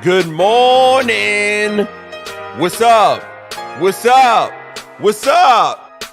Good morning. What's up? What's up? What's up?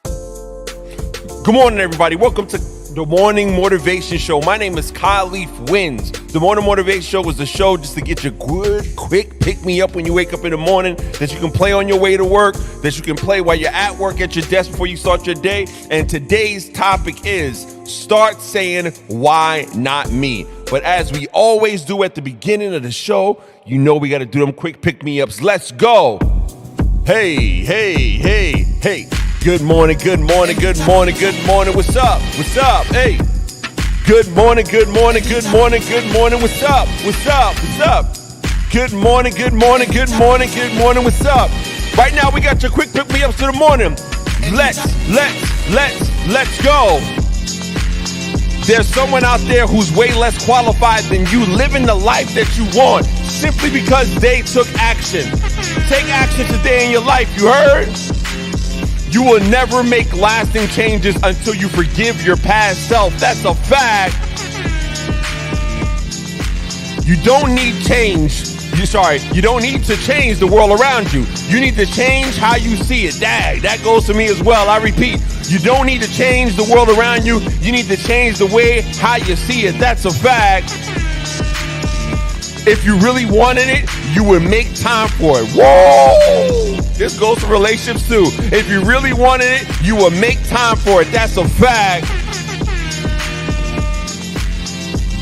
Good morning, everybody. Welcome to the Morning Motivation Show. My name is KaleafWins. The Morning Motivation Show is the show just to get you good, quick pick-me-up when you wake up in the morning, that you can play on your way to work, that you can play while you're at work at your desk before you start your day. And today's topic is start saying, why not me? But as we always do at the beginning of the show, you know we got to do them quick pick-me-ups. Let's go. Hey, hey, hey, hey. Good morning, good morning, good morning, good morning. What's up? What's up? Hey. Good morning, good morning, good morning, good morning. What's up? What's up? What's up? Good morning, good morning, good morning, good morning. What's up? Right now we got your quick pick-me-ups to the morning. Let's go. There's someone out there who's way less qualified than you living the life that you want simply because they took action. Take action today in your life, you heard? You will never make lasting changes until you forgive your past self. That's a fact. You don't need change. You don't need to change the world around you. You need to change how you see it. That goes to me as well. I repeat, you don't need to change the world around you. You need to change the way how you see it. That's a fact. If you really wanted it, you would make time for it. Whoa! This goes for relationships too. If you really wanted it, you would make time for it. That's a fact.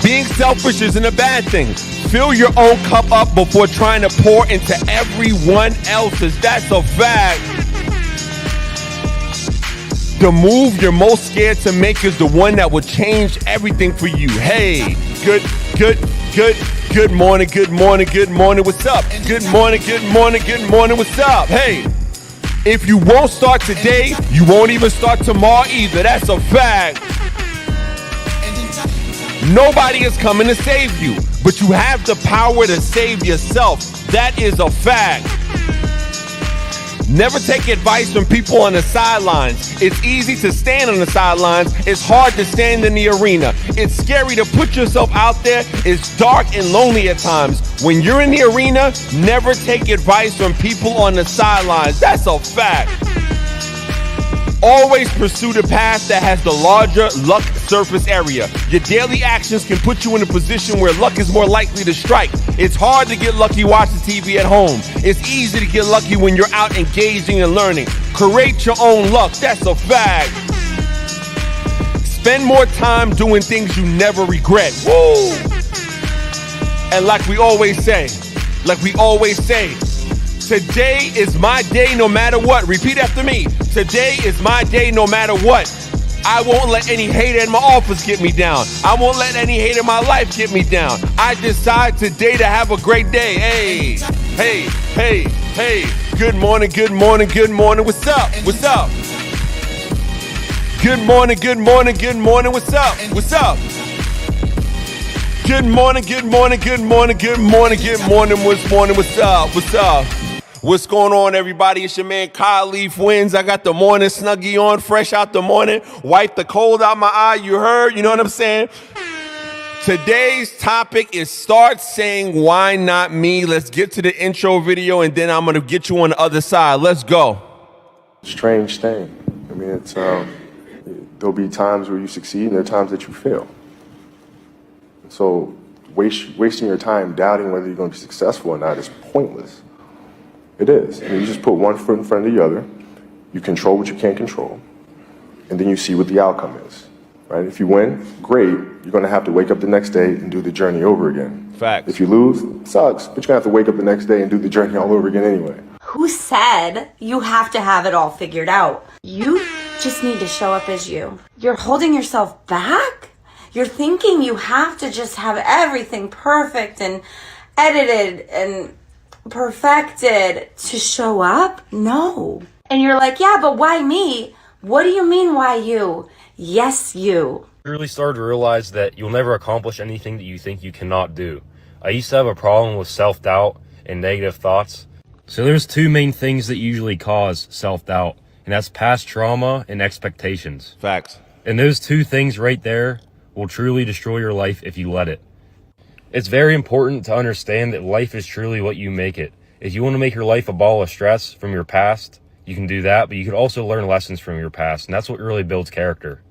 Being selfish isn't a bad thing. Fill your own cup up before trying to pour into everyone else's. That's a fact. The move you're most scared to make is the one that will change everything for you. Hey, good morning, good morning, good morning. What's up? Good morning, good morning, good morning. What's up? Hey, if you won't start today, you won't even start tomorrow either. That's a fact. Nobody is coming to save you, but you have the power to save yourself. That is a fact. Never take advice from people on the sidelines. It's easy to stand on the sidelines. It's hard to stand in the arena. It's scary to put yourself out there. It's dark and lonely at times. When you're in the arena, never take advice from people on the sidelines. That's a fact. Always pursue the path that has the larger luck surface area. Your daily actions can put you in a position where luck is more likely to strike. It's hard to get lucky watching TV at home. It's easy to get lucky when you're out engaging and learning. Create your own luck. That's a fact. Spend more time doing things you never regret. Woo! And like we always say, today is my day no matter what. Repeat after me. Today is my day no matter what. I won't let any hate in my office get me down. I won't let any hate in my life get me down. I decide today to have a great day. Hey, hey, hey, hey. Good morning, good morning, good morning. What's up? What's up? Good morning, good morning, good morning. What's up? What's up? Good morning, good morning, good morning, good morning, good morning. What's morning? What's up? What's up? What's going on, everybody? It's your man, KaleafWins. I got the morning snuggie on, fresh out the morning. Wipe the cold out my eye, you heard? You know what I'm saying? Today's topic is start saying, why not me? Let's get to the intro video, and then I'm going to get you on the other side. Let's go. Strange thing. I mean, it's there'll be times where you succeed, and there are times that you fail. So wasting your time doubting whether you're going to be successful or not is pointless. It is. I mean, you just put one foot in front of the other, you control what you can't control, and then you see what the outcome is, right? If you win, great. You're going to have to wake up the next day and do the journey over again. Facts. If you lose, it sucks, but you're going to have to wake up the next day and do the journey all over again anyway. Who said you have to have it all figured out? You just need to show up as you. You're holding yourself back? You're thinking you have to just have everything perfect and edited and perfected to show up? No. And you're like, yeah, but why me? What do you mean, why you? Yes, you. I really started to realize that you'll never accomplish anything that you think you cannot do. I used to have a problem with self-doubt and negative thoughts. So there's two main things that usually cause self-doubt, and that's past trauma and expectations. Facts. And those two things right there will truly destroy your life if you let it. It's very important to understand that life is truly what you make it. If you want to make your life a ball of stress from your past, you can do that, but you can also learn lessons from your past, and that's what really builds character.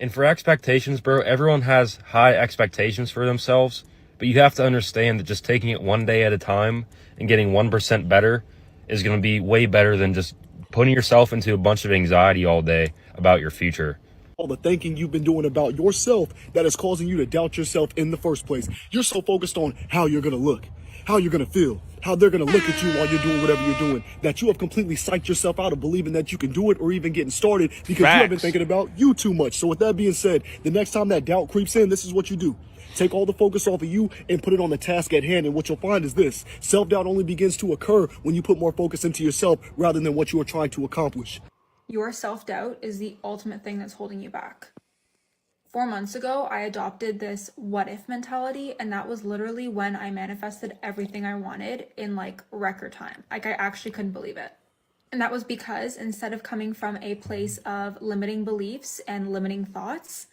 And for expectations, bro, everyone has high expectations for themselves, but you have to understand that just taking it one day at a time and getting 1% better is going to be way better than just putting yourself into a bunch of anxiety all day about your future. All the thinking you've been doing about yourself that is causing you to doubt yourself in the first place. You're so focused on how you're going to look, how you're going to feel, how they're going to look at you while you're doing whatever you're doing, that you have completely psyched yourself out of believing that you can do it or even getting started because you have been thinking about you too much. So with that being said, the next time that doubt creeps in, this is what you do. Take all the focus off of you and put it on the task at hand. And what you'll find is this: self-doubt only begins to occur when you put more focus into yourself rather than what you are trying to accomplish. Your self-doubt is the ultimate thing that's holding you back. 4 months ago, I adopted this what if mentality, and that was literally when I manifested everything I wanted in like record time. Like, I actually couldn't believe it. And that was because instead of coming from a place of limiting beliefs and limiting thoughts,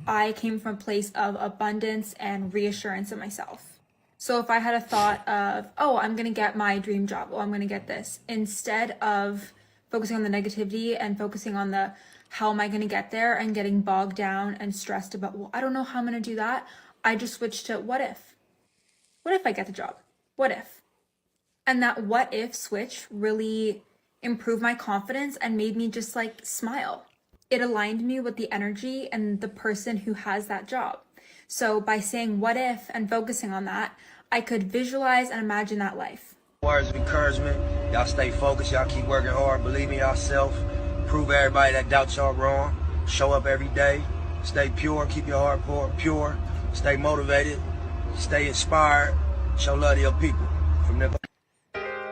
I came from a place of abundance and reassurance in myself. So if I had a thought of, oh, I'm going to get my dream job, oh, I'm going to get this, instead of focusing on the negativity and focusing on the how am I going to get there and getting bogged down and stressed about, well, I don't know how I'm going to do that, I just switched to what if? What if I get the job? What if? And that what if switch really improved my confidence and made me just like smile. It aligned me with the energy and the person who has that job. So by saying what if and focusing on that, I could visualize and imagine that life. Words of encouragement, y'all stay focused, y'all keep working hard, believe in yourself, prove everybody that doubts y'all wrong, show up every day, stay pure, keep your heart pure, stay motivated, stay inspired, show love to your people. From there.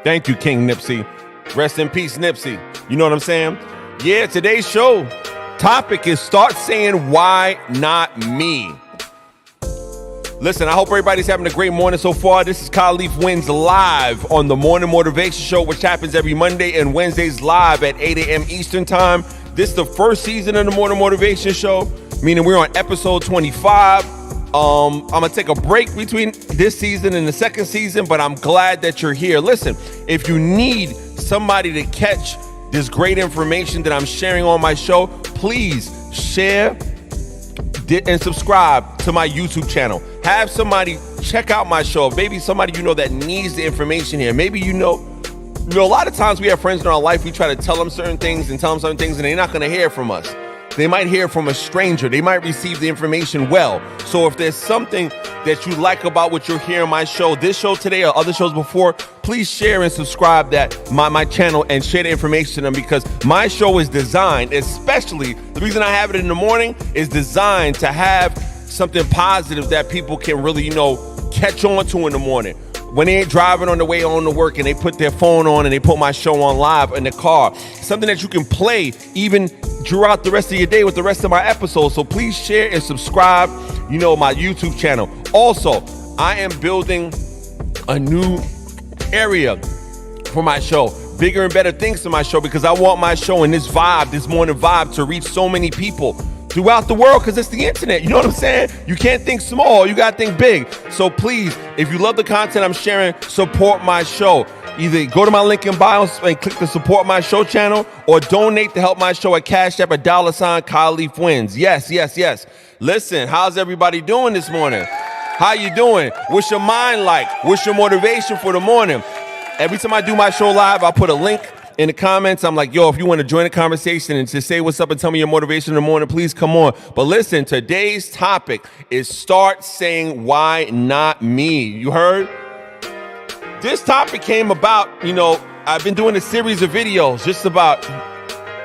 Thank you, King Nipsey. Rest in peace, Nipsey. You know what I'm saying? Yeah, today's show topic is start saying why not me. Listen, I hope everybody's having a great morning so far. This is KaleafWins live on the Morning Motivation Show, which happens every Monday and Wednesdays live at 8 a.m. Eastern Time. This is the first season of the Morning Motivation Show, meaning we're on episode 25. I'm going to take a break between this season and the second season, but I'm glad that you're here. Listen, if you need somebody to catch this great information that I'm sharing on my show, please share and subscribe to my YouTube channel. Have somebody check out my show. Maybe somebody you know that needs the information here. Maybe you know, a lot of times we have friends in our life, we try to tell them certain things and they're not going to hear from us. They might hear from a stranger. They might receive the information well. So if there's something that you like about what you're hearing on my show, this show today or other shows before, please share and subscribe my channel and share the information to them, because my show is designed, especially the reason I have it in the morning, is designed to have something positive that people can really, catch on to in the morning. When they ain't driving on the way on to work and they put their phone on and they put my show on live in the car, something that you can play even throughout the rest of your day with the rest of my episodes. So please share and subscribe, my YouTube channel. Also, I am building a new area for my show, bigger and better things to my show, because I want my show and this morning vibe to reach so many people throughout the world, because it's the internet. You know what I'm saying? You can't think small, you gotta think big. So please, if you love the content I'm sharing, support my show. Either go to my link in bio and click the support my show channel, or donate to help my show at Cash App at $ KaleafWins. Yes. Listen, how's everybody doing this morning? How you doing? What's your mind like? What's your motivation for the morning? Every time I do my show live, I'll put a link in the comments. I'm like, yo, if you want to join the conversation and to say what's up and tell me your motivation in the morning, please come on. But listen, today's topic is start saying why not me. You heard? This topic came about, I've been doing a series of videos just about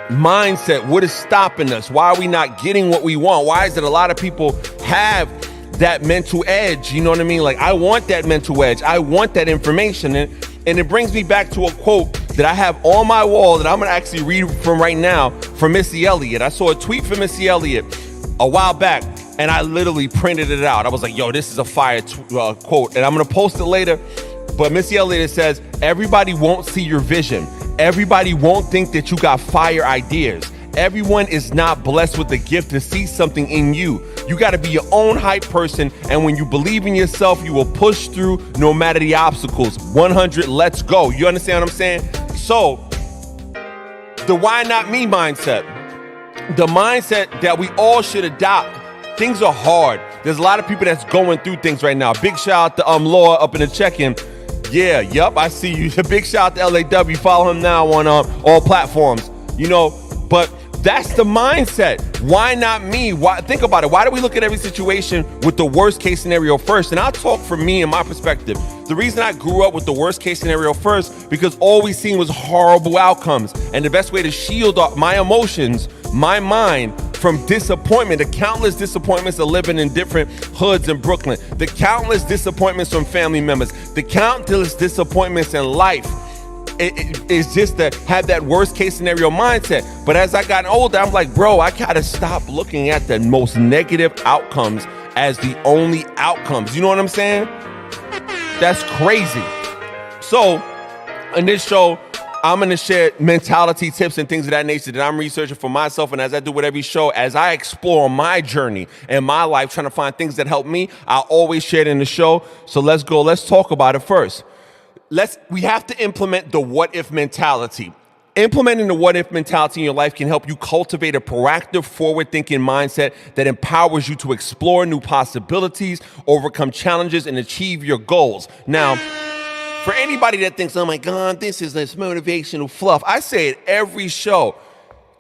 mindset. What is stopping us? Why are we not getting what we want? Why is it a lot of people have that mental edge? You know what I mean? Like, I want that mental edge. I want that information. And it brings me back to a quote that I have on my wall that I'm going to actually read from right now from Missy Elliott. I saw a tweet from Missy Elliott a while back, and I literally printed it out. I was like, yo, this is a fire quote, and I'm going to post it later. But Missy Elliott says, everybody won't see your vision. Everybody won't think that you got fire ideas. Everyone is not blessed with the gift to see something in you. You got to be your own hype person. And when you believe in yourself, you will push through no matter the obstacles. 100, let's go. You understand what I'm saying? So the why not me mindset, the mindset that we all should adopt. Things are hard. There's a lot of people that's going through things right now. Big shout out to Laura up in the check-in. Yeah, yup, I see you. Big shout out to LAW. Follow him now on all platforms. You know, but that's the mindset. Why not me? Why? Think about it. Why do we look at every situation with the worst case scenario first? And I'll talk from me and my perspective. The reason I grew up with the worst case scenario first, because all we seen was horrible outcomes. And the best way to shield my emotions, my mind, from disappointment, the countless disappointments of living in different hoods in Brooklyn, the countless disappointments from family members, the countless disappointments in life. It's just to have that worst case scenario mindset. But as I got older, I'm like, bro, I gotta stop looking at the most negative outcomes as the only outcomes. You know what I'm saying? That's crazy. So in this show, I'm going to share mentality tips and things of that nature that I'm researching for myself. And as I do with every show, as I explore my journey and my life, trying to find things that help me, I always share it in the show. So let's go. Let's talk about it first. We have to implement the what if mentality. Implementing the what if mentality in your life can help you cultivate a proactive, forward-thinking mindset that empowers you to explore new possibilities, overcome challenges, and achieve your goals. Now, for anybody that thinks, oh my God, this is this motivational fluff, I say it every show.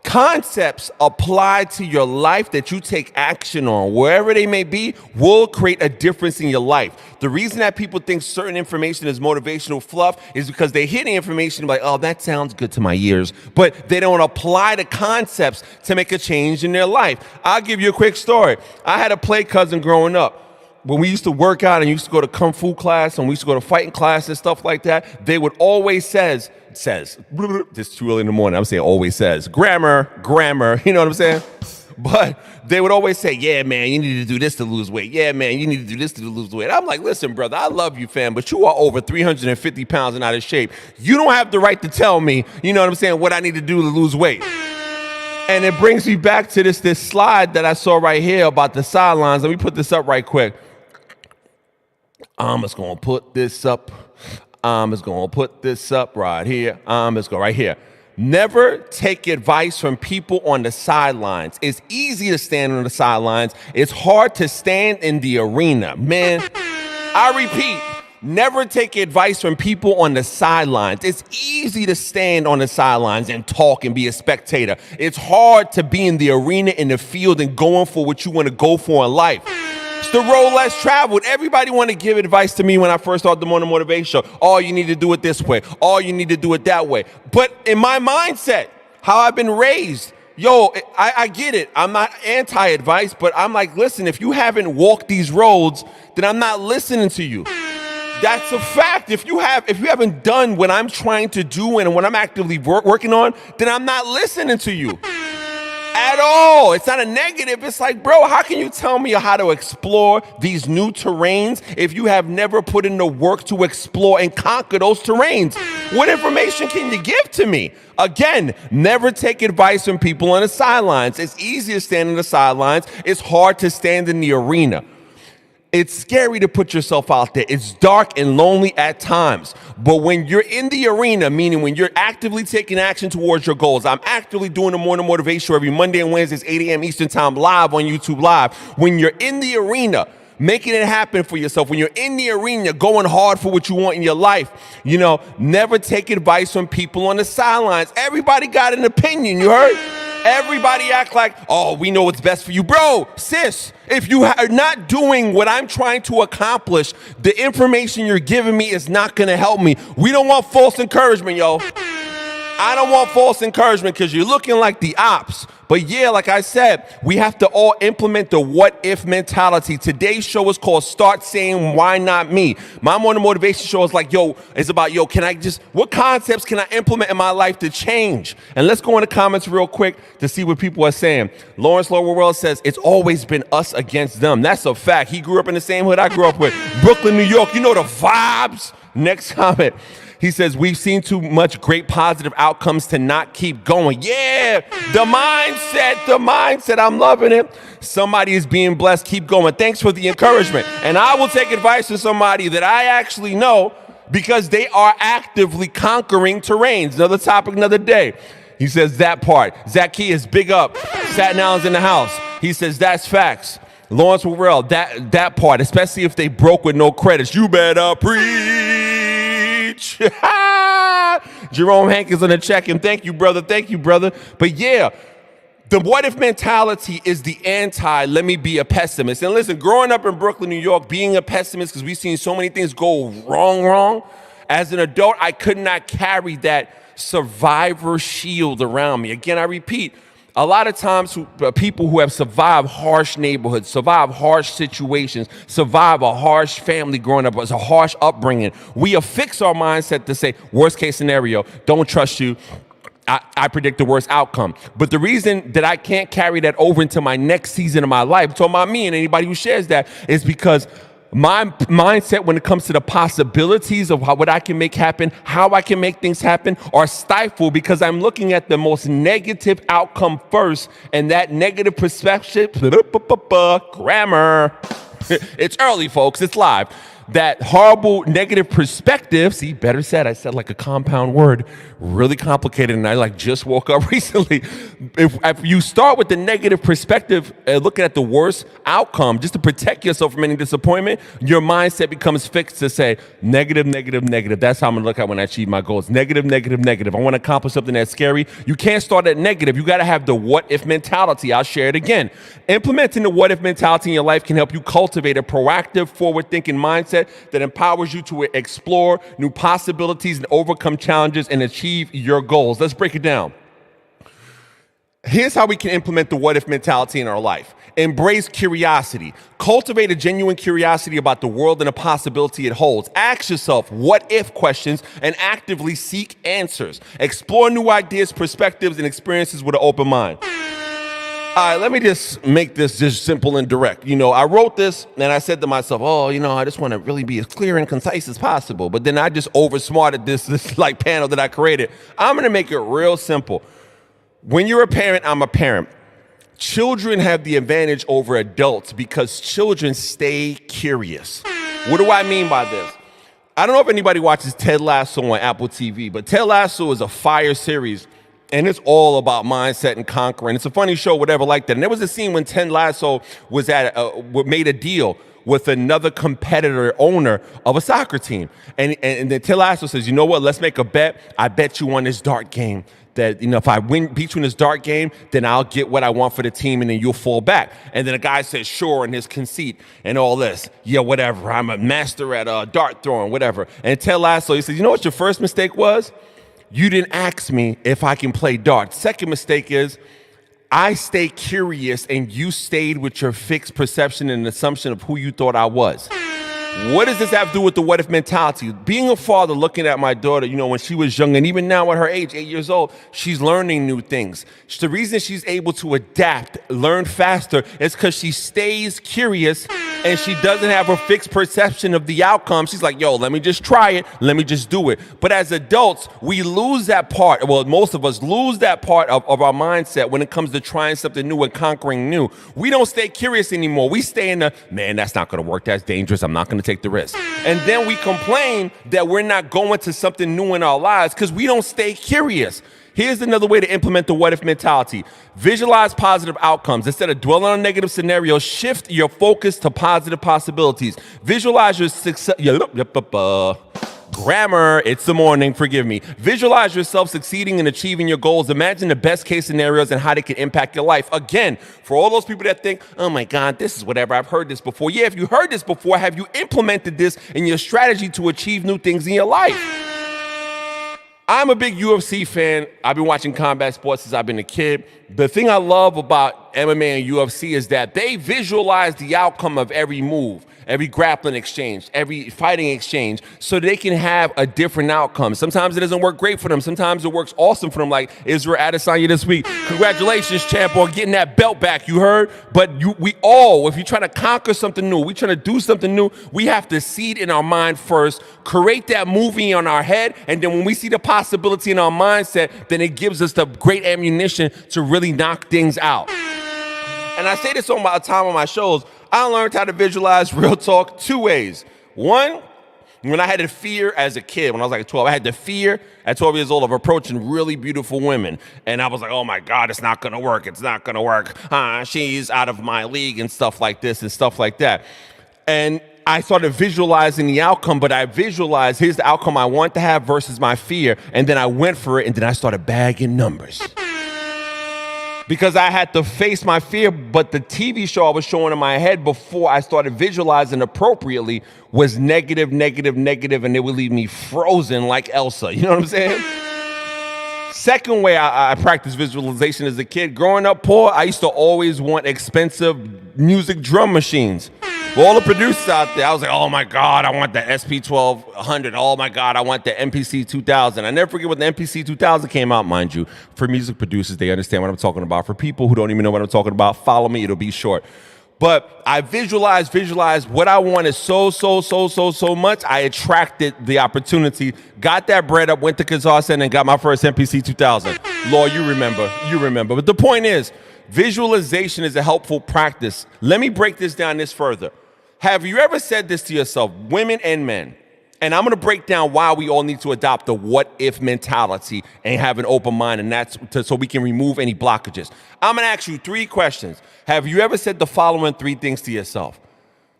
Concepts applied to your life that you take action on, wherever they may be, will create a difference in your life. The reason that people think certain information is motivational fluff is because they hear the information like, oh, that sounds good to my ears, but they don't apply the concepts to make a change in their life. I'll give you a quick story. I had a play cousin growing up. When we used to work out and used to go to kung fu class and we used to go to fighting class and stuff like that, they would always says, this is too early in the morning, I'm saying always says, grammar, you know what I'm saying? But they would always say, yeah, man, you need to do this to lose weight. Yeah, man, you need to do this to lose weight. I'm like, listen, brother, I love you, fam, but you are over 350 pounds and out of shape. You don't have the right to tell me, you know what I'm saying, what I need to do to lose weight. And it brings me back to this slide that I saw right here about the sidelines. Let me put this up right quick. I'm just going to put this up. I'm just going to put this up right here. I'm just going right here. Never take advice from people on the sidelines. It's easy to stand on the sidelines. It's hard to stand in the arena. Man, I repeat, never take advice from people on the sidelines. It's easy to stand on the sidelines and talk and be a spectator. It's hard to be in the arena, in the field, and going for what you want to go for in life. It's the road less traveled. Everybody want to give advice to me when I first started the Morning Motivation Show. Oh, you need to do it this way. Oh, you need to do it that way. But in my mindset, how I've been raised, I get it. I'm not anti-advice, but I'm like, listen, if you haven't walked these roads, then I'm not listening to you. That's a fact. If you haven't done what I'm trying to do and what I'm actively working on, then I'm not listening to you at all. It's not a negative. It's like, bro, how can you tell me how to explore these new terrains if you have never put in the work to explore and conquer those terrains? What information can you give to me? Again, never take advice from people on the sidelines. It's easy to stand on the sidelines. It's hard to stand in the arena. It's scary to put yourself out there. It's dark and lonely at times. But when you're in the arena, meaning when you're actively taking action towards your goals, I'm actively doing the Morning Motivation Show every Monday and Wednesdays, 8 a.m. Eastern Time, live on YouTube Live. When you're in the arena, making it happen for yourself, when you're in the arena, going hard for what you want in your life, never take advice from people on the sidelines. Everybody got an opinion, you heard? Everybody act like, oh, we know what's best for you. Bro, sis, if you are not doing what I'm trying to accomplish, the information you're giving me is not going to help me. We don't want false encouragement, yo. I don't want false encouragement because you're looking like the ops. But yeah, like I said, we have to all implement the what if mentality. Today's show is called Start Saying Why Not Me. My Morning Motivation Show is like, it's about, what concepts can I implement in my life to change? And let's go in the comments real quick to see what people are saying. Lawrence Lowerworld says, it's always been us against them. That's a fact. He grew up in the same hood I grew up with. Brooklyn, New York, you know the vibes. Next comment. He says, we've seen too much great positive outcomes to not keep going. Yeah, the mindset. I'm loving it. Somebody is being blessed. Keep going. Thanks for the encouragement. And I will take advice from somebody that I actually know because they are actively conquering terrains. Another topic, another day. He says that part. Zacchaeus, big up. Staten Island's in the house. He says that's facts. Lawrence Worrell, that part, especially if they broke with no credits. You better preach. Jerome Hankins on the check-in. Thank you, brother. But yeah, the what if mentality is the anti, let me be a pessimist. And listen, growing up in Brooklyn, New York, being a pessimist, because we've seen so many things go wrong, as an adult, I could not carry that survivor shield around me. Again, I repeat, a lot of times people who have survived harsh neighborhoods, survived harsh situations, survived a harsh family growing up, as a harsh upbringing, we affix our mindset to say, worst case scenario, don't trust you. I predict the worst outcome. But the reason that I can't carry that over into my next season of my life, talking about me and anybody who shares that, is because my mindset when it comes to the possibilities of what I can make happen, how I can make things happen, are stifled because I'm looking at the most negative outcome first, and that negative perspective, grammar, it's early, folks, it's live. That horrible negative perspective, see, better said, I said like a compound word, really complicated, and I just woke up recently. If you start with the negative perspective, looking at the worst outcome, just to protect yourself from any disappointment, your mindset becomes fixed to say, negative. That's how I'm gonna look at when I achieve my goals. Negative. I wanna accomplish something that's scary. You can't start at negative. You gotta have the what if mentality. I'll share it again. Implementing the what if mentality in your life can help you cultivate a proactive, forward-thinking mindset that empowers you to explore new possibilities and overcome challenges and achieve your goals. Let's break it down. Here's how we can implement the what if mentality in our life. Embrace curiosity. Cultivate a genuine curiosity about the world and the possibility it holds. Ask yourself what if questions and actively seek answers. Explore new ideas, perspectives, and experiences with an open mind. All right, let me just make this just simple and direct. I wrote this and I said to myself, I just want to really be as clear and concise as possible. But then I just oversmarted this panel that I created. I'm going to make it real simple. When you're a parent, I'm a parent. Children have the advantage over adults because children stay curious. What do I mean by this? I don't know if anybody watches Ted Lasso on Apple TV, but Ted Lasso is a fire series. And it's all about mindset and conquering. It's a funny show, whatever like that. And there was a scene when Ted Lasso was made a deal with another competitor owner of a soccer team. And then Ted Lasso says, you know what, let's make a bet. I bet you on this dart game that, if I beat you in this dart game, then I'll get what I want for the team and then you'll fall back. And then the guy says, sure, in his conceit and all this. Yeah, whatever. I'm a master at dart throwing, whatever. And Ted Lasso, he says, you know what your first mistake was? You didn't ask me if I can play darts. Second mistake is I stayed curious and you stayed with your fixed perception and assumption of who you thought I was. What does this have to do with the what if mentality? Being a father, looking at my daughter, when she was young, and even now at her age, 8 years old, she's learning new things. The reason she's able to adapt, learn faster, is because she stays curious and she doesn't have a fixed perception of the outcome. She's like, let me just try it. Let me just do it. But as adults, we lose that part. Well, most of us lose that part of our mindset when it comes to trying something new and conquering new. We don't stay curious anymore. We stay in the, man, that's not going to work. That's dangerous. I'm not going to take the risk. And then we complain that we're not going to something new in our lives because we don't stay curious. Here's another way to implement the what if mentality. Visualize positive outcomes. Instead of dwelling on negative scenarios, shift your focus to positive possibilities. Visualize your success. Grammar, it's the morning, forgive me. Visualize yourself succeeding and achieving your goals. Imagine the best case scenarios and how they can impact your life. Again, for all those people that think, oh my God, this is whatever, I've heard this before. Yeah, if you heard this before, have you implemented this in your strategy to achieve new things in your life? I'm a big UFC fan. I've been watching combat sports since I've been a kid. The thing I love about MMA and UFC is that they visualize the outcome of every move. every grappling exchange, every fighting exchange, so they can have a different outcome. Sometimes it doesn't work great for them. Sometimes it works awesome for them, like Israel Adesanya this week. Congratulations, champ, on getting that belt back, you heard? But we all, if you're trying to conquer something new, we're trying to do something new, we have to see it in our mind first, create that movie on our head, and then when we see the possibility in our mindset, then it gives us the great ammunition to really knock things out. And I say this all the time on my shows, I learned how to visualize real talk 2 ways. One, when I had the fear as a kid, when I was like 12, I had the fear at 12 years old of approaching really beautiful women. And I was like, oh my God, it's not gonna work. It's not gonna work. She's out of my league and stuff like this and stuff like that. And I started visualizing the outcome, but I visualized here's the outcome I want to have versus my fear. And then I went for it, and then I started bagging numbers. Because I had to face my fear, but the TV show I was showing in my head before I started visualizing appropriately was negative, negative, negative, and it would leave me frozen like Elsa. You know what I'm saying? Second way I practiced visualization as a kid, growing up poor, I used to always want expensive music drum machines. For all the producers out there, I was like, oh my God, I want the SP1200. Oh my God, I want the MPC 2000. I never forget when the MPC 2000 came out, mind you. For music producers, they understand what I'm talking about. For people who don't even know what I'm talking about, follow me, it'll be short. But I visualized what I wanted so much. I attracted the opportunity, got that bread up, went to Guitar Center and got my first MPC 2000. Lord, you remember. But the point is, visualization is a helpful practice. Let me break this down this further. Have you ever said this to yourself, women and men? And I'm going to break down why we all need to adopt the what-if mentality and have an open mind, and that's so we can remove any blockages. I'm going to ask you 3 questions. Have you ever said the following 3 things to yourself?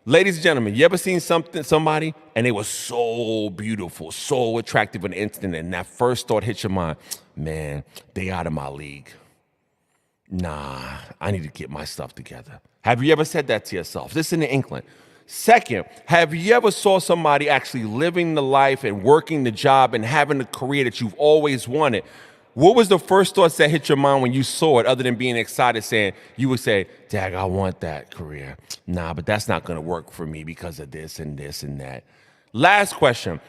Ladies and gentlemen, you ever seen somebody and they were so beautiful, so attractive in an instant, and that first thought hit your mind, man, they out of my league. Nah, I need to get my stuff together. Have you ever said that to yourself? This in the inkling. Second, have you ever saw somebody actually living the life and working the job and having the career that you've always wanted? What was the first thoughts that hit your mind when you saw it, other than being excited, saying, you would say, Dag, I want that career. Nah, but that's not going to work for me because of this and this and that. Last question.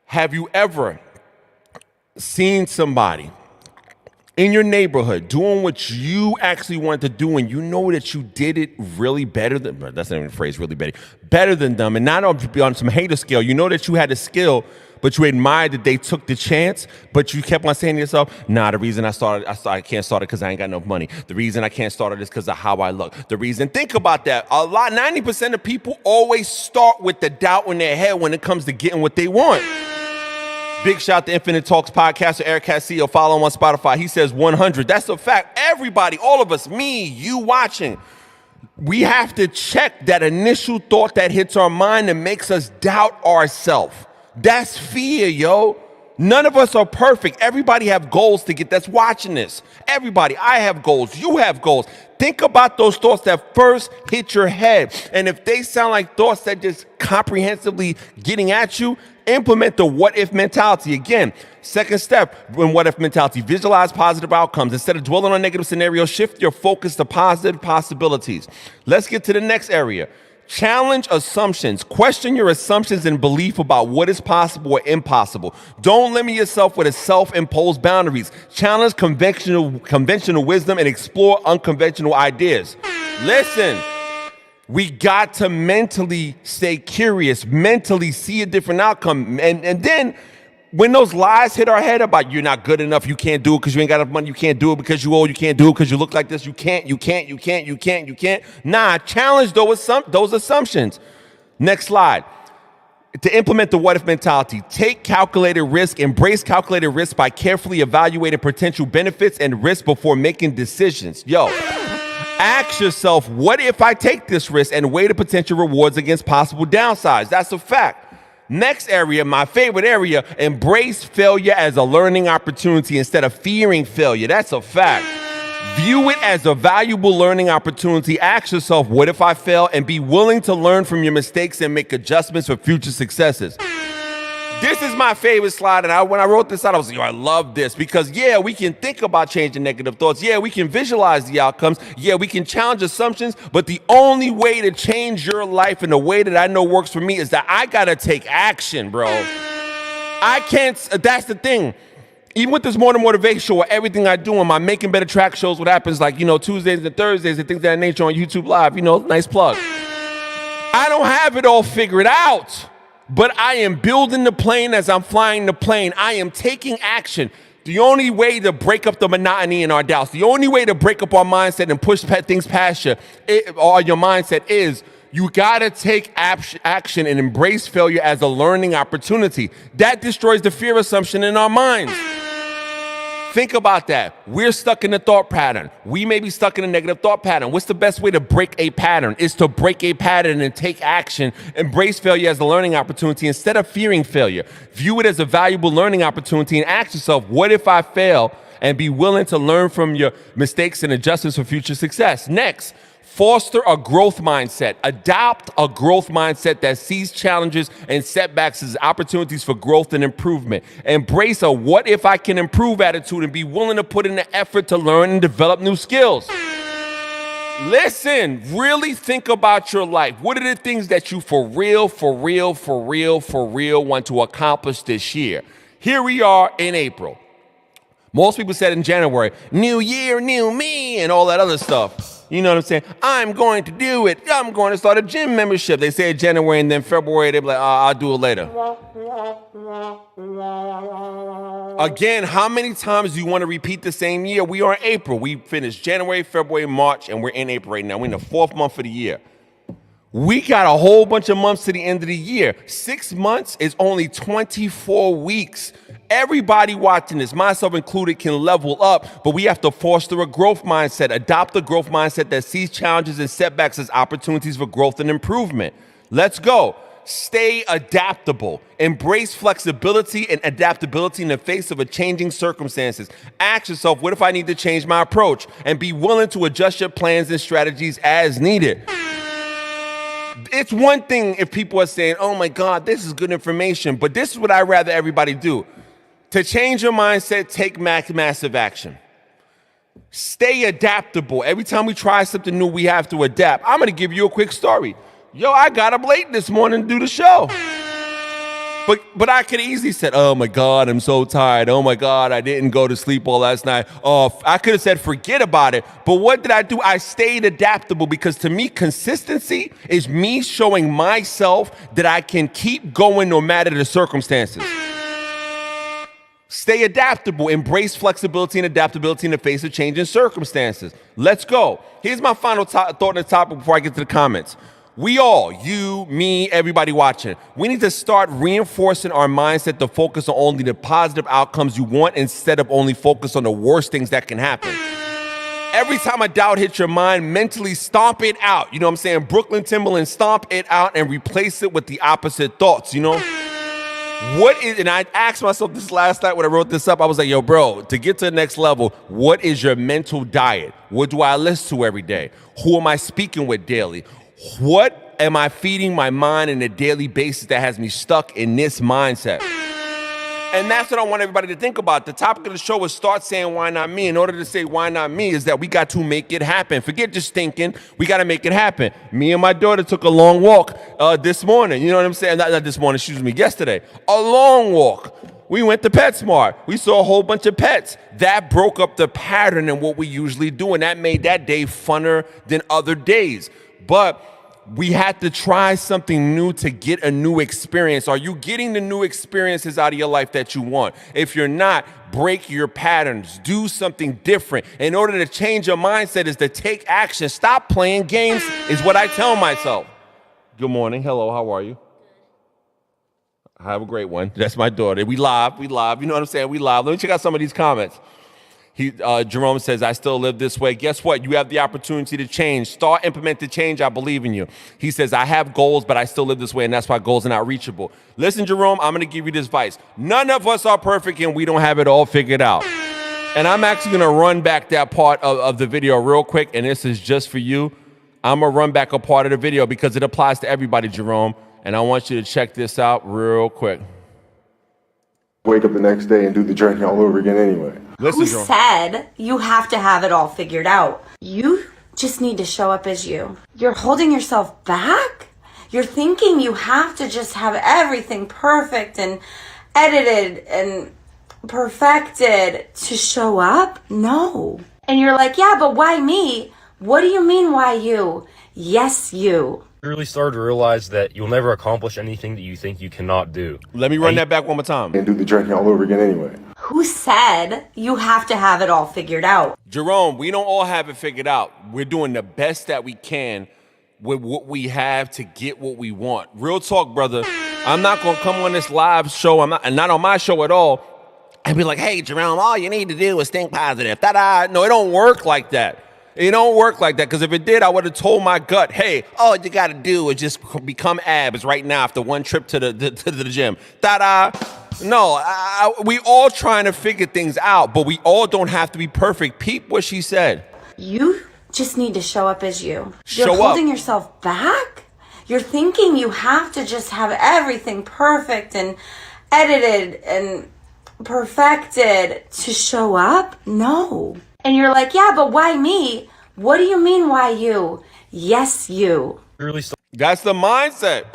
Have you ever seen somebody in your neighborhood doing what you actually wanted to do, and you know that you did it really better than, that's not even a phrase, really better than them, and not on some hater scale, you know that you had a skill, but you admired that they took the chance, but you kept on saying to yourself, nah, the reason I can't start it because I ain't got enough money. The reason I can't start it is because of how I look. Think about that. 90% of people always start with the doubt in their head when it comes to getting what they want. Big shout to Infinite Talks podcaster Eric Castillo. Follow him on Spotify. He says 100. That's a fact. Everybody, all of us, me, you watching, we have to check that initial thought that hits our mind and makes us doubt ourselves. That's fear, yo. None of us are perfect. Everybody have goals to get that's watching this. Everybody, I have goals. You have goals. Think about those thoughts that first hit your head. And if they sound like thoughts that just comprehensively getting at you, implement the what-if mentality. Again, second step in what-if mentality, visualize positive outcomes. Instead of dwelling on negative scenarios, shift your focus to positive possibilities. Let's get to the next area. Challenge assumptions. Question your assumptions and belief about what is possible or impossible. Don't limit yourself with self-imposed boundaries. Challenge conventional wisdom and explore unconventional ideas. Listen. We got to mentally stay curious, mentally see a different outcome. And then when those lies hit our head about you're not good enough, you can't do it because you ain't got enough money, you can't do it because you old, you can't do it because you look like this, you can't. Nah, challenge those assumptions. Next slide. To implement the what-if mentality, take calculated risk, embrace calculated risk by carefully evaluating potential benefits and risks before making decisions. Ask yourself, what if I take this risk and weigh the potential rewards against possible downsides? That's a fact. Next area, my favorite area, embrace failure as a learning opportunity instead of fearing failure. That's a fact. View it as a valuable learning opportunity. Ask yourself, what if I fail? And be willing to learn from your mistakes and make adjustments for future successes. This is my favorite slide, and when I wrote this out, I was like, yo, I love this because, yeah, we can think about changing negative thoughts. Yeah, we can visualize the outcomes. Yeah, we can challenge assumptions, but the only way to change your life and the way that I know works for me is that I got to take action, bro. I can't, that's the thing. Even with this morning motivation show, everything I do on my Making Better Track shows, what happens like, Tuesdays and Thursdays and things of that nature on YouTube Live, nice plug. I don't have it all figured out. But I am building the plane as I'm flying the plane. I am taking action. The only way to break up the monotony in our doubts, the only way to break up our mindset and push things past you, or your mindset is you gotta take action and embrace failure as a learning opportunity. That destroys the fear assumption in our minds. Think about that. We're stuck in a thought pattern. We may be stuck in a negative thought pattern. What's the best way to break a pattern? Is to break a pattern and take action. Embrace failure as a learning opportunity instead of fearing failure. View it as a valuable learning opportunity and ask yourself, what if I fail? And be willing to learn from your mistakes and adjustments for future success. Next, foster a growth mindset. Adopt a growth mindset that sees challenges and setbacks as opportunities for growth and improvement. Embrace a what if I can improve attitude and be willing to put in the effort to learn and develop new skills. Listen, really think about your life. What are the things that you for real want to accomplish this year? Here we are in April. Most people said in January, new year, new me, and all that other stuff. You know what I'm saying? I'm going to do it. I'm going to start a gym membership. They say January, and then February, they be like, I'll do it later. Again, how many times do you want to repeat the same year? We are in April. We finished January, February, March, and we're in April right now. We're in the 4th month of the year. We got a whole bunch of months to the end of the year. 6 months is only 24 weeks. Everybody watching this, myself included, can level up, but we have to foster a growth mindset, adopt a growth mindset that sees challenges and setbacks as opportunities for growth and improvement. Let's go. Stay adaptable. Embrace flexibility and adaptability in the face of a changing circumstances. Ask yourself, what if I need to change my approach? And be willing to adjust your plans and strategies as needed. It's one thing if people are saying, oh my God, this is good information, but this is what I'd rather everybody do. To change your mindset, take massive action. Stay adaptable. Every time we try something new, we have to adapt. I'm going to give you a quick story. Yo, I got up late this morning to do the show. But I could have easily said, oh my God, I'm so tired. Oh my God, I didn't go to sleep all last night. Oh, I could have said, forget about it. But what did I do? I stayed adaptable because to me, consistency is me showing myself that I can keep going no matter the circumstances. Stay adaptable. Embrace flexibility and adaptability in the face of changing circumstances. Let's go. Here's my final thought on the topic before I get to the comments. We all, you, me, everybody watching, we need to start reinforcing our mindset to focus on only the positive outcomes you want instead of only focus on the worst things that can happen. Every time a doubt hits your mind, mentally stomp it out. You know what I'm saying? Brooklyn Timberland, stomp it out and replace it with the opposite thoughts, and I asked myself this last night when I wrote this up. I was like, yo, bro, to get to the next level, what is your mental diet? What do I listen to every day? Who am I speaking with daily? What am I feeding my mind on a daily basis that has me stuck in this mindset? And that's what I want everybody to think about. The topic of the show is start saying, why not me? In order to say, why not me, is that we got to make it happen. Forget just thinking. We got to make it happen. Me and my daughter took a long walk this morning. You know what I'm saying? Not this morning, yesterday. A long walk. We went to PetSmart. We saw a whole bunch of pets. That broke up the pattern in what we usually do, and that made that day funner than other days. But we had to try something new to get a new experience. Are you getting the new experiences out of your life that you want? If you're not, break your patterns. Do something different. In order to change your mindset is to take action. Stop playing games is what I tell myself. Good morning. Hello. How are you? Have a great one. That's my daughter. We live. You know what I'm saying? We live. Let me check out some of these comments. Jerome says, I still live this way. Guess what? You have the opportunity to change. Start implementing change. I believe in you. He says, I have goals, but I still live this way, and that's why goals are not reachable. Listen, Jerome, I'm going to give you this advice. None of us are perfect, and we don't have it all figured out. And I'm actually going to run back that part of the video real quick, and this is just for you. I'm going to run back a part of the video because it applies to everybody, Jerome, and I want you to check this out real quick. Wake up the next day and do the journey all over again anyway. Listen, Who Jerome. said you have to have it all figured out? You just need to show up as you. You're holding yourself back? You're thinking you have to just have everything perfect and edited and perfected to show up? No. And you're like, yeah, but why me? What do you mean, why you? Yes, you. You really start to realize that you'll never accomplish anything that you think you cannot do. Let me run that back one more time. And do the journey all over again anyway. Who said you have to have it all figured out? Jerome, we don't all have it figured out. We're doing the best that we can with what we have to get what we want. Real talk, brother. I'm not going to come on this live show. I'm not on my show at all and be like, hey, Jerome, all you need to do is think positive. Ta-da. No, it don't work like that. It don't work like that, because if it did, I would have told my gut, hey, all you got to do is just become abs right now after one trip to the gym. Ta-da. No, we all trying to figure things out, but we all don't have to be perfect. Peep what she said. You just need to show up as you. Show You're up. holding yourself back? You're thinking you have to just have everything perfect and edited and perfected to show up? No. And you're like, yeah, but why me? What do you mean, why you? Yes, you. You really start That's the mindset.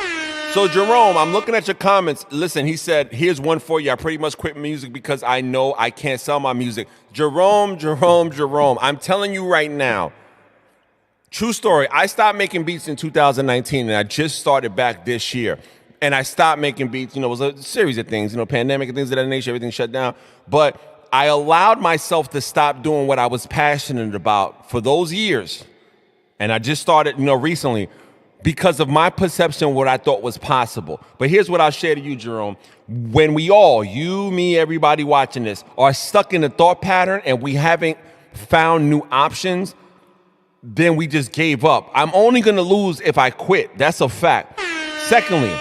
So, Jerome, I'm looking at your comments. Listen, he said, here's one for you. I pretty much quit music because I know I can't sell my music. Jerome, I'm telling you right now, true story, I stopped making beats in 2019, and I just started back this year. And I stopped making beats, it was a series of things, pandemic and things of that nature, everything shut down. But I allowed myself to stop doing what I was passionate about for those years. And I just started, recently, because of my perception of what I thought was possible. But here's what I'll share to you, Jerome. When we all, you, me, everybody watching this, are stuck in a thought pattern and we haven't found new options, then we just gave up. I'm only going to lose if I quit. That's a fact. Secondly,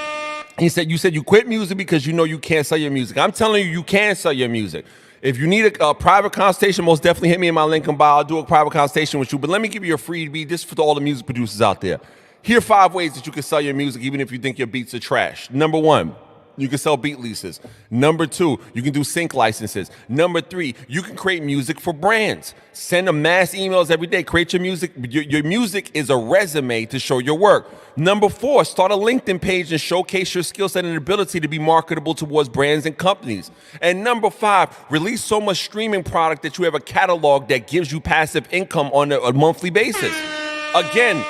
you said you quit music because you know you can't sell your music. I'm telling you, you can sell your music. If you need a private consultation, most definitely hit me in my link in bio. I'll do a private consultation with you. But let me give you a freebie just for all the music producers out there. Here are 5 ways that you can sell your music even if you think your beats are trash. Number 1, you can sell beat leases. Number 2, you can do sync licenses. Number 3, you can create music for brands. Send them mass emails every day. Create your music. Your music is a resume to show your work. Number 4, start a LinkedIn page and showcase your skill set and ability to be marketable towards brands and companies. And number 5, release so much streaming product that you have a catalog that gives you passive income on a monthly basis. Again,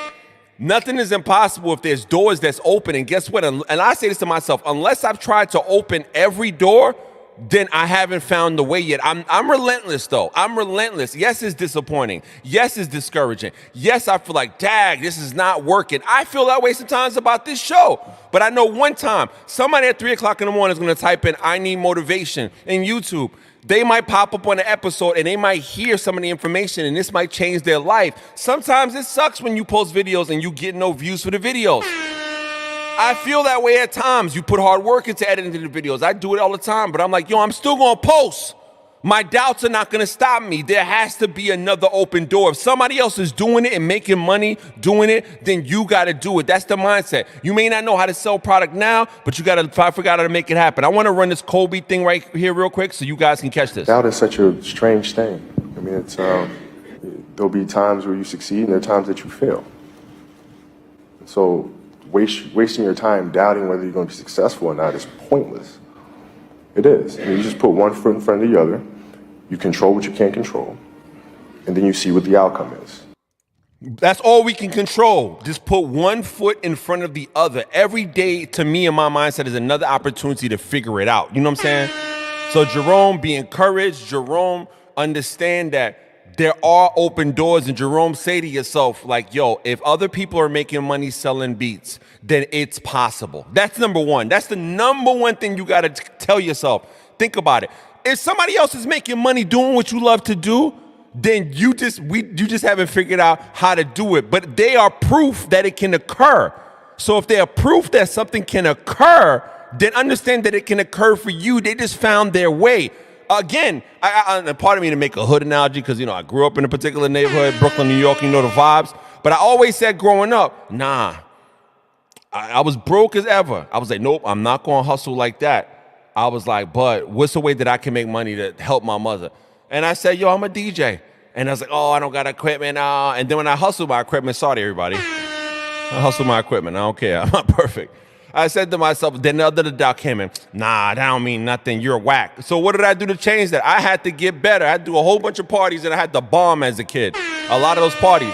nothing is impossible if there's doors that's open. And guess what? And I say this to myself, unless I've tried to open every door, then I haven't found the way yet. I'm relentless, though. I'm relentless. Yes, it's disappointing. Yes, it's discouraging. Yes, I feel like, dag, this is not working. I feel that way sometimes about this show. But I know one time, somebody at 3 o'clock in the morning is going to type in, I need motivation in YouTube. They might pop up on an episode and they might hear some of the information and this might change their life. Sometimes it sucks when you post videos and you get no views for the videos. I feel that way at times. You put hard work into editing the videos. I do it all the time, but I'm like, I'm still going to post. My doubts are not going to stop me. There has to be another open door. If somebody else is doing it and making money doing it, then you got to do it. That's the mindset. You may not know how to sell product now, but you got to figure out how to make it happen. I want to run this Kobe thing right here real quick so you guys can catch this. Doubt is such a strange thing. I mean, it's there'll be times where you succeed and there are times that you fail. So wasting your time doubting whether you're going to be successful or not is pointless. It is. I mean, you just put one foot in front of the other. You control what you can't control, and then you see what the outcome is. That's all we can control. Just put one foot in front of the other. Every day, to me, in my mindset, is another opportunity to figure it out. You know what I'm saying? So, Jerome, be encouraged. Jerome, understand that there are open doors. And Jerome, say to yourself, like, yo, if other people are making money selling beats, then it's possible. That's number one. That's the number one thing you got to tell yourself. Think about it. If somebody else is making money doing what you love to do, then you just haven't figured out how to do it. But they are proof that it can occur. So if they are proof that something can occur, then understand that it can occur for you. They just found their way. Again, pardon me to make a hood analogy because, I grew up in a particular neighborhood, Brooklyn, New York, you know the vibes. But I always said growing up, nah, I was broke as ever. I was like, nope, I'm not going to hustle like that. I was like, but what's the way that I can make money to help my mother? And I said, yo, I'm a DJ. And I was like, oh, I don't got equipment. And then when I hustled my equipment, sorry, everybody. I hustled my equipment. I don't care. I'm not perfect. I said to myself, then the other doubt came in. Nah, that don't mean nothing. You're whack. So what did I do to change that? I had to get better. I had to do a whole bunch of parties, and I had to bomb as a kid. A lot of those parties.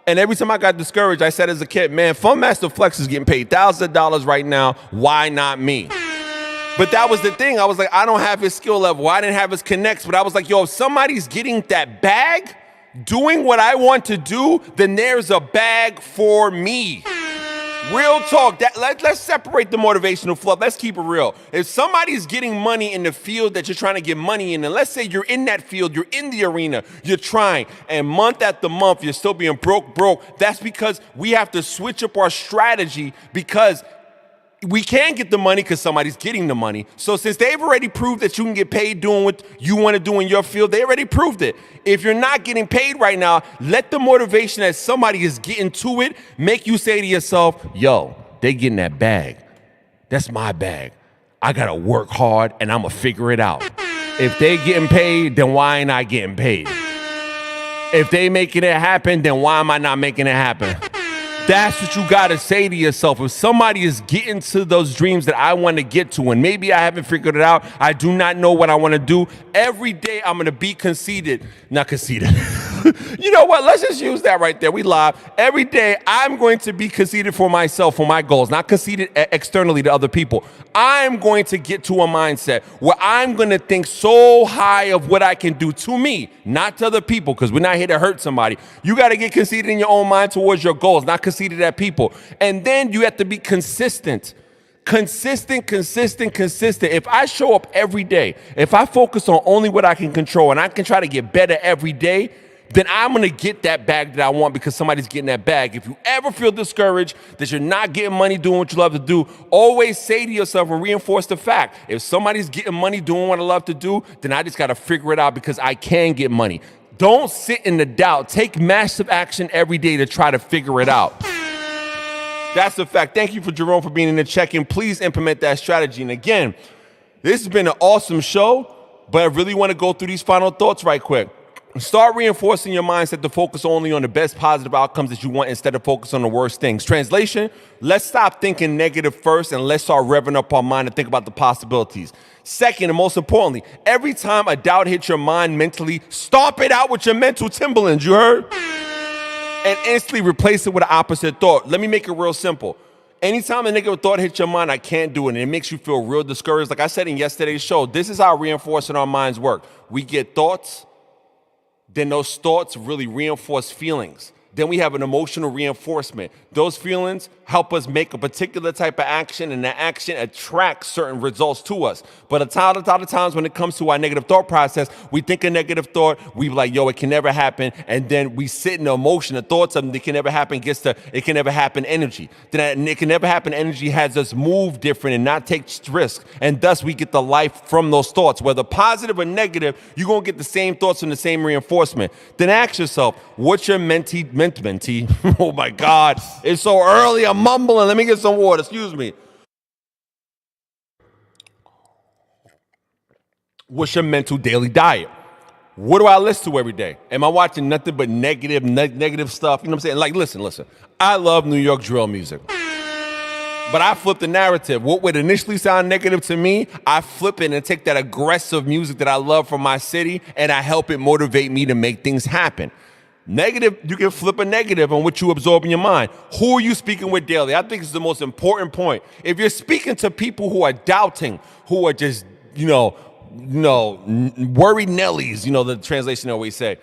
And every time I got discouraged, I said as a kid, man, Fun Master Flex is getting paid thousands of dollars right now. Why not me? But that was the thing. I was like, I don't have his skill level. I didn't have his connects. But I was like, yo, if somebody's getting that bag, doing what I want to do, then there's a bag for me. Real talk. Let's separate the motivational fluff. Let's keep it real. If somebody's getting money in the field that you're trying to get money in, and let's say you're in that field, you're in the arena, you're trying, and month after month, you're still being broke, that's because we have to switch up our strategy because we can get the money because somebody's getting the money. So since they've already proved that you can get paid doing what you want to do in your field, they already proved it. If you're not getting paid right now, let the motivation that somebody is getting to it make you say to yourself, yo, they getting that bag. That's my bag. I got to work hard and I'm going to figure it out. If they getting paid, then why ain't I getting paid? If they making it happen, then why am I not making it happen? That's what you got to say to yourself. If somebody is getting to those dreams that I want to get to, and maybe I haven't figured it out, I do not know what I want to do, every day I'm going to be conceited. Not conceited. You know what? Let's just use that right there. We live. Every day I'm going to be conceited for myself, for my goals, not conceited externally to other people. I'm going to get to a mindset where I'm going to think so high of what I can do to me, not to other people, because we're not here to hurt somebody. You got to get conceited in your own mind towards your goals, not conceited at people. And then you have to be consistent. Consistent. If I show up every day, if I focus on only what I can control and I can try to get better every day, then I'm going to get that bag that I want because somebody's getting that bag. If you ever feel discouraged that you're not getting money doing what you love to do, always say to yourself and reinforce the fact, if somebody's getting money doing what I love to do, then I just got to figure it out because I can get money. Don't sit in the doubt. Take massive action every day to try to figure it out. That's a fact. Thank you for Jerome for being in the check-in. Please implement that strategy. And again, this has been an awesome show, but I really want to go through these final thoughts right quick. Start reinforcing your mindset to focus only on the best positive outcomes that you want instead of focus on the worst things. Translation, let's stop thinking negative first and let's start revving up our mind and think about the possibilities. Second, and most importantly, every time a doubt hits your mind mentally, stomp it out with your mental Timberlands, you heard? And instantly replace it with an opposite thought. Let me make it real simple. Anytime a negative thought hits your mind, I can't do it, and it makes you feel real discouraged. Like I said in yesterday's show, this is how reinforcing our minds work. We get thoughts, then those thoughts really reinforce feelings. Then we have an emotional reinforcement. Those feelings help us make a particular type of action, and that action attracts certain results to us. But a lot of times when it comes to our negative thought process, we think a negative thought, we be like, yo, it can never happen. And then we sit in the emotion. The thoughts of it can never happen gets to it can never happen energy. Then it can never happen energy has us move different and not take risks. And thus we get the life from those thoughts. Whether positive or negative, you're going to get the same thoughts and the same reinforcement. Then ask yourself, what's your mentee? Oh my God, it's so early. I'm mumbling. Let me get some water. Excuse me. What's your mental daily diet? What do I listen to every day? Am I watching nothing but negative stuff? You know what I'm saying? Like, listen. I love New York drill music. But I flip the narrative. What would initially sound negative to me, I flip it and take that aggressive music that I love from my city, and I help it motivate me to make things happen. Negative, you can flip a negative on what you absorb in your mind. Who are you speaking with daily? I think it's the most important point. If you're speaking to people who are doubting, who are just, worried Nellies, the translation I always say.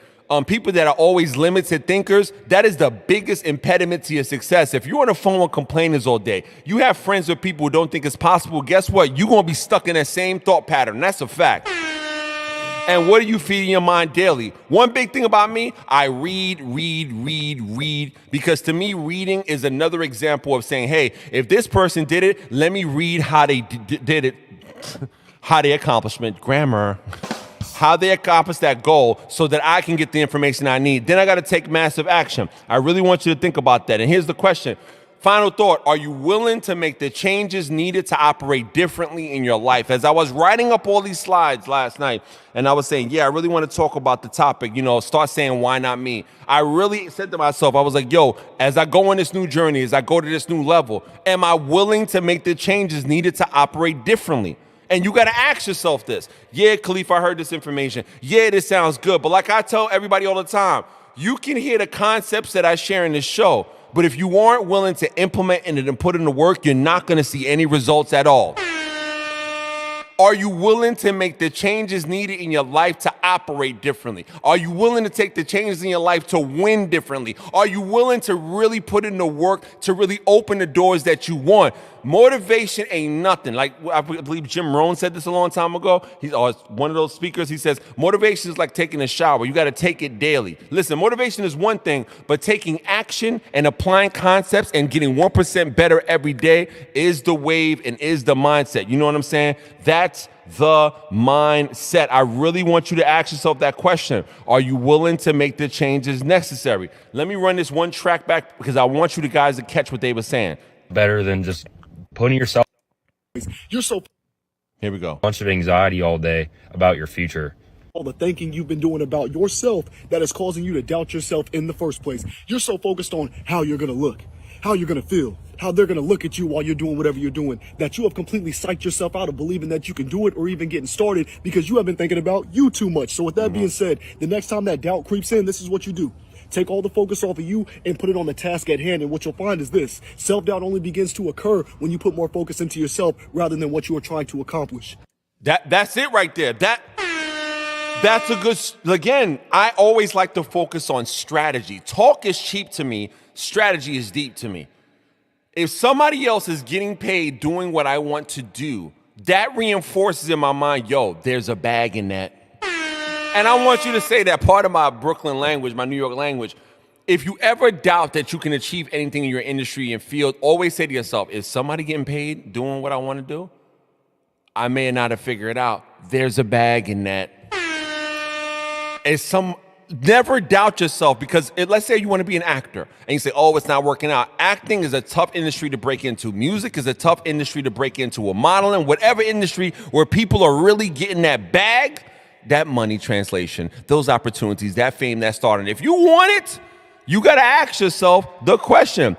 People that are always limited thinkers, that is the biggest impediment to your success. If you're on the phone with complainers all day, you have friends with people who don't think it's possible, guess what? You're going to be stuck in that same thought pattern. That's a fact. And what are you feeding your mind daily? One big thing about me, I read, because to me, reading is another example of saying, hey, if this person did it, let me read how they did it, how they accomplished that goal so that I can get the information I need. Then I got to take massive action. I really want you to think about that. And here's the question. Final thought, are you willing to make the changes needed to operate differently in your life? As I was writing up all these slides last night, and I was saying, yeah, I really want to talk about the topic, start saying, why not me? I really said to myself, I was like, yo, as I go on this new journey, as I go to this new level, am I willing to make the changes needed to operate differently? And you got to ask yourself this. Yeah, Khalif, I heard this information. Yeah, this sounds good. But like I tell everybody all the time, you can hear the concepts that I share in this show, but if you aren't willing to implement it and put in the work, you're not going to see any results at all. Are you willing to make the changes needed in your life to operate differently? Are you willing to take the changes in your life to win differently? Are you willing to really put in the work to really open the doors that you want? Motivation ain't nothing. Like I believe Jim Rohn said this a long time ago. He's one of those speakers. He says, motivation is like taking a shower. You got to take it daily. Listen, motivation is one thing, but taking action and applying concepts and getting 1% better every day is the wave and is the mindset. You know what I'm saying? That's the mindset. I really want you to ask yourself that question. Are you willing to make the changes necessary? Let me run this one track back because I want you guys to catch what they were saying. Better than just putting yourself You're so Here we go. a bunch of anxiety all day about your future. all the thinking you've been doing about yourself that is causing you to doubt yourself in the first place. You're so focused on how you're going to look, how you're going to feel, how they're going to look at you while you're doing whatever you're doing, that you have completely psyched yourself out of believing that you can do it or even getting started because you have been thinking about you too much. So with that being said, the next time that doubt creeps in, this is what you do. Take all the focus off of you and put it on the task at hand. And what you'll find is this: self-doubt only begins to occur when you put more focus into yourself rather than what you are trying to accomplish. That's it right there. That's a good, again, I always like to focus on strategy. Talk is cheap to me. Strategy is deep to me. If somebody else is getting paid doing what I want to do, that reinforces in my mind, yo, there's a bag in that. And I want you to say that part of my Brooklyn language, my New York language. If you ever doubt that you can achieve anything in your industry and field, always say to yourself, is somebody getting paid doing what I want to do? I may not have figured it out. There's a bag in that. Never doubt yourself because let's say you want to be an actor and you say, oh, it's not working out. Acting is a tough industry to break into. Music is a tough industry to break into. A modeling, whatever industry where people are really getting that bag, that money translation, those opportunities, that fame, that starting. If you want it, you got to ask yourself the question,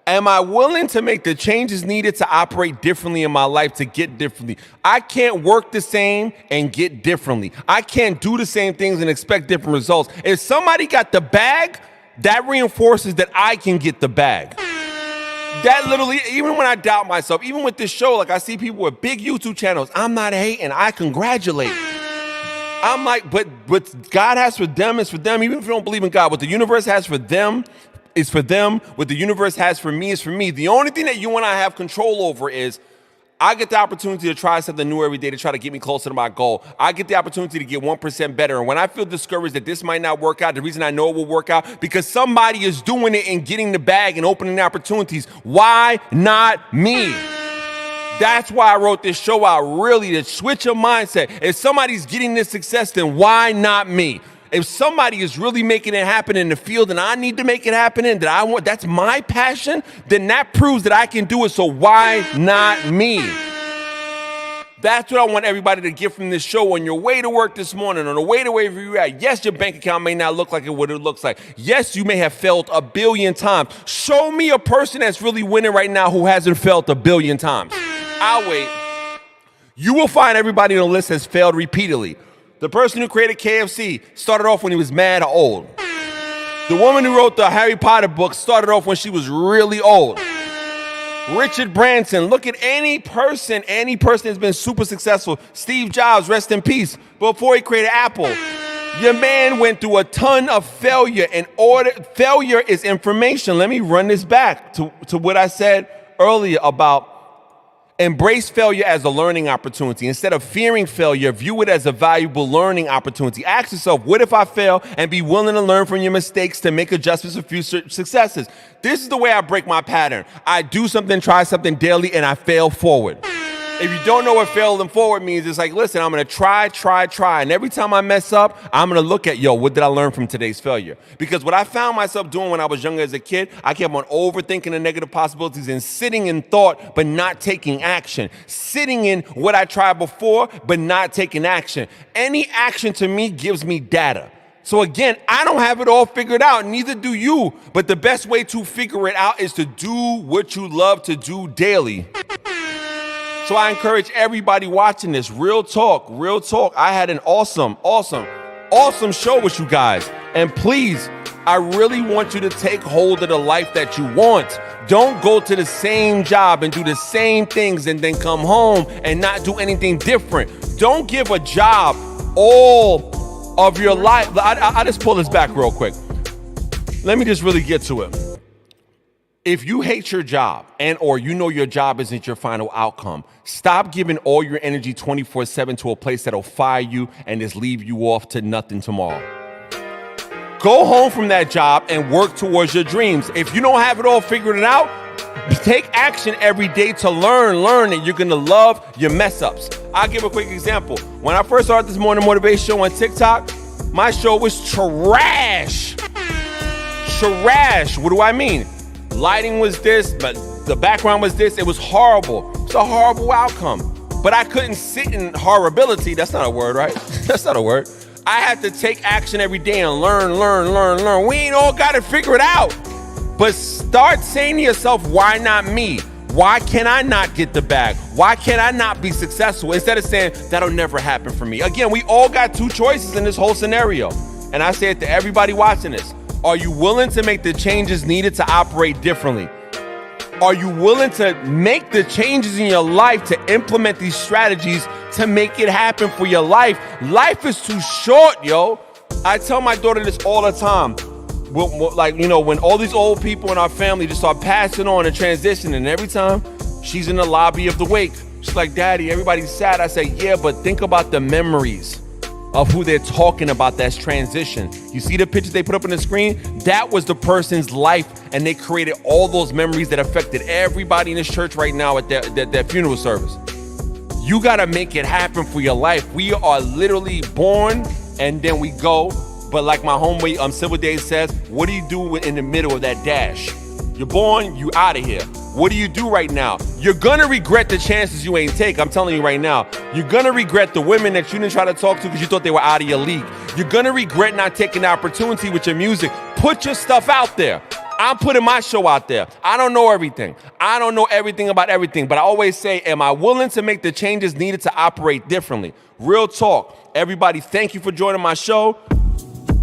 am I willing to make the changes needed to operate differently in my life to get differently? I can't work the same and get differently. I can't do the same things and expect different results. If somebody got the bag, that reinforces that I can get the bag. That literally, even when I doubt myself, even with this show, like I see people with big YouTube channels, I'm not hating, I congratulate. I'm like, but what God has for them is for them. Even if you don't believe in God, what the universe has for them is for them. What the universe has for me is for me. The only thing that you and I have control over is I get the opportunity to try something new every day to try to get me closer to my goal. I get the opportunity to get 1% better. And when I feel discouraged that this might not work out, the reason I know it will work out, because somebody is doing it and getting the bag and opening the opportunities. Why not me? That's why I wrote this show out, really, to switch your mindset. If somebody's getting this success, then why not me? If somebody is really making it happen in the field and I need to make it happen in that I want, that's my passion, then that proves that I can do it. So why not me? That's what I want everybody to get from this show. On your way to work this morning, on the way to wherever you're at, yes, your bank account may not look like what it looks like. Yes, you may have failed 1 billion times. Show me a person that's really winning right now who hasn't failed 1 billion times. I'll wait. You will find everybody on the list has failed repeatedly. The person who created KFC started off when he was mad or old. The woman who wrote the Harry Potter book started off when she was really old. Richard Branson, look at any person that's been super successful. Steve Jobs, rest in peace, before he created Apple. Your man went through a ton of failure. Failure is information. Let me run this back to what I said earlier about embrace failure as a learning opportunity. Instead of fearing failure, view it as a valuable learning opportunity. Ask yourself, what if I fail? And be willing to learn from your mistakes to make adjustments for future successes. This is the way I break my pattern. I do something, try something daily, and I fail forward. If you don't know what failing forward means, it's like, listen, I'm going to try. And every time I mess up, I'm going to look at, what did I learn from today's failure? Because what I found myself doing when I was younger as a kid, I kept on overthinking the negative possibilities and sitting in thought, but not taking action. Sitting in what I tried before, but not taking action. Any action to me gives me data. So again, I don't have it all figured out, neither do you. But the best way to figure it out is to do what you love to do daily. So I encourage everybody watching this, real talk. I had an awesome show with you guys. And please, I really want you to take hold of the life that you want. Don't go to the same job and do the same things and then come home and not do anything different. Don't give a job all of your life. I just pull this back real quick. Let me just really get to it. If you hate your job or your job isn't your final outcome, stop giving all your energy 24/7 to a place that'll fire you and just leave you off to nothing tomorrow. Go home from that job and work towards your dreams. If you don't have it all figured out, take action every day to learn, and you're gonna love your mess ups. I'll give a quick example. When I first started this morning motivation show on TikTok, my show was trash. What do I mean? Lighting was this, but the background was this. It was horrible. It's a horrible outcome. But I couldn't sit in horribility. That's not a word, right? That's not a word. I had to take action every day and learn. We ain't all got to figure it out. But start saying to yourself, why not me? Why can I not get the bag? Why can I not be successful? Instead of saying, that'll never happen for me. Again, we all got two choices in this whole scenario. And I say it to everybody watching this. Are you willing to make the changes needed to operate differently? Are you willing to make the changes in your life to implement these strategies to make it happen for your life? Life is too short, yo. I tell my daughter this all the time. When all these old people in our family just start passing on and transitioning, and every time she's in the lobby of the wake, she's like, Daddy, everybody's sad. I say, yeah, but think about the memories of who they're talking about that's transition. You see the pictures they put up on the screen? That was the person's life, and they created all those memories that affected everybody in this church right now at their funeral service. You gotta make it happen for your life. We are literally born and then we go, but like my homeboy Civil Days says, what do you do in the middle of that dash? You're born, you out of here. What do you do right now? You're gonna regret the chances you ain't take. I'm telling you right now. You're gonna regret the women that you didn't try to talk to because you thought they were out of your league. You're gonna regret not taking the opportunity with your music. Put your stuff out there. I'm putting my show out there. I don't know everything. I don't know everything about everything, but I always say, am I willing to make the changes needed to operate differently? Real talk. Everybody, thank you for joining my show.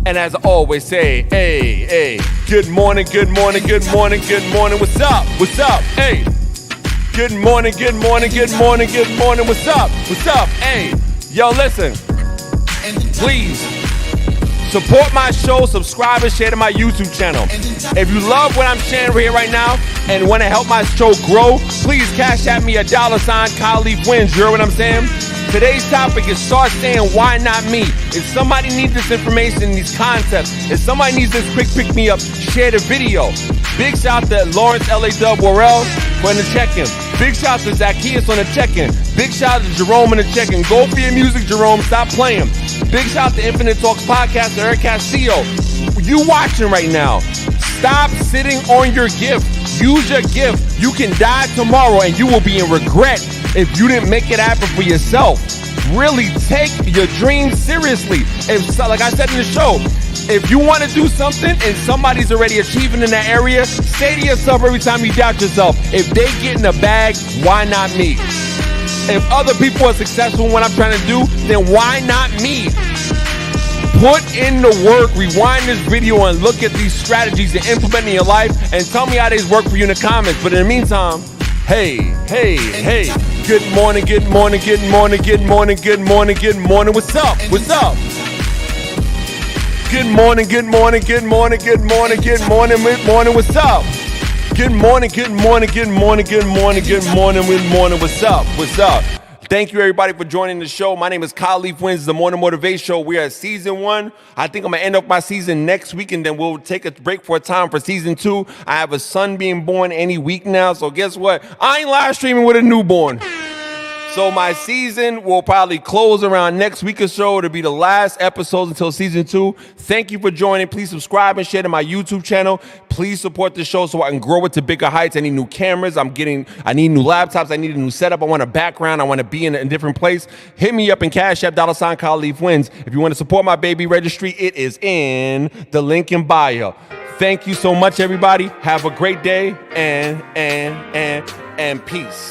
And as I always say, hey, good morning, what's up, hey. Good morning, what's up, hey. Yo, listen, please support my show, subscribe and share to my YouTube channel. If you love what I'm sharing here right now and want to help my show grow, please cash at me $, KaleafWins, you hear what I'm saying? Today's topic is start saying, why not me? If somebody needs this information, these concepts, if somebody needs this quick pick me up, share the video. Big shout to Lawrence L.A. Worrell for the check-in. Big shout to Zacchaeus on the check-in. Big shout to Jerome on the check-in. Go for your music, Jerome. Stop playing. Big shout to Infinite Talks Podcast to Eric Castillo. You watching right now. Stop sitting on your gift. Use your gift. You can die tomorrow and you will be in regret if you didn't make it happen for yourself. Really take your dreams seriously. If, like I said in the show, if you want to do something and somebody's already achieving in that area, say to yourself every time you doubt yourself, if they get in the bag, why not me? If other people are successful in what I'm trying to do, then why not me? Put in the work, rewind this video and look at these strategies and implement in your life and tell me how they work for you in the comments. But in the meantime, hey, good morning, what's up? Good morning, what's up? What's up? Thank you everybody for joining the show. My name is KaleafWins, the Morning Motivation Show. We are at season 1. I think I'm gonna end up my season next week and then we'll take a break for a time for season 2. I have a son being born any week now, so guess what? I ain't live streaming with a newborn. So my season will probably close around next week or so. It'll be the last episodes until season 2. Thank you for joining. Please subscribe and share to my YouTube channel. Please support the show so I can grow it to bigger heights. I need new cameras. I need new laptops. I need a new setup. I want a background. I want to be in a different place. Hit me up in Cash App, $ KaleafWins. If you want to support my baby registry, it is in the link in bio. Thank you so much, everybody. Have a great day and peace.